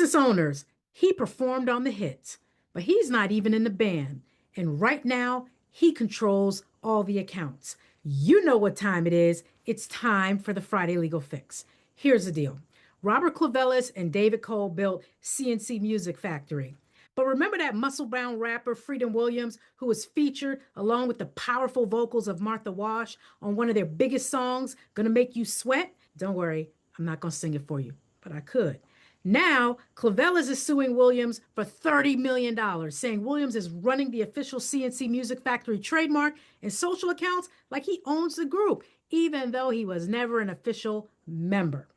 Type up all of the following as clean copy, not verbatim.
business owners, he performed on the hits, but he's not even in the band. And right now, he controls all the accounts. You know what time it is. It's time for the Friday Legal Fix. Here's the deal. Robert Clavellis and David Cole built C+C Music Factory. But remember that muscle-bound rapper Freedom Williams, who was featured along with the powerful vocals of Martha Wash on one of their biggest songs, Gonna Make You Sweat? Don't worry, I'm not gonna sing it for you, but I could. Now, Clavellis is suing Williams for $30 million, saying Williams is running the official C+C Music Factory trademark and social accounts like he owns the group, even though he was never an official member.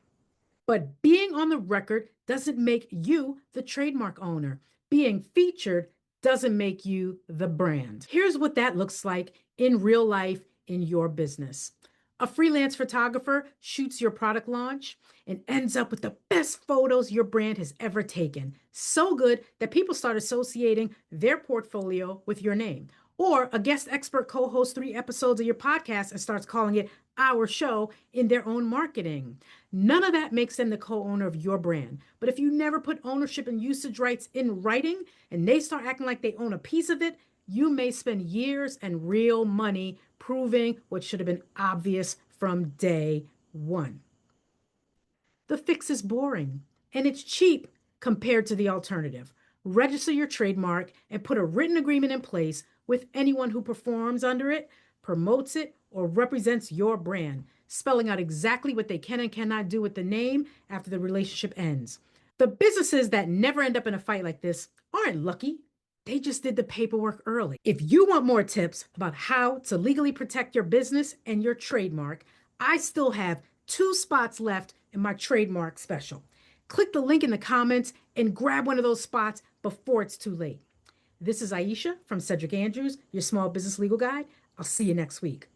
But being on the record doesn't make you the trademark owner. Being featured doesn't make you the brand. Here's what that looks like in real life in your business. A freelance photographer shoots your product launch and ends up with the best photos your brand has ever taken. So good that people start associating their portfolio with your name. Or a guest expert co-hosts 3 episodes of your podcast and starts calling it our show in their own marketing. None of that makes them the co-owner of your brand. But if you never put ownership and usage rights in writing and they start acting like they own a piece of it, you may spend years and real money proving what should have been obvious from day one. The fix is boring and it's cheap compared to the alternative. Register your trademark and put a written agreement in place with anyone who performs under it, promotes it, or represents your brand, spelling out exactly what they can and cannot do with the name after the relationship ends. The businesses that never end up in a fight like this aren't lucky. They just did the paperwork early. If you want more tips about how to legally protect your business and your trademark, I still have 2 spots left in my trademark special. Click the link in the comments and grab one of those spots before it's too late. This is Aisha from Cedric Andrews, your small business legal guide. I'll see you next week.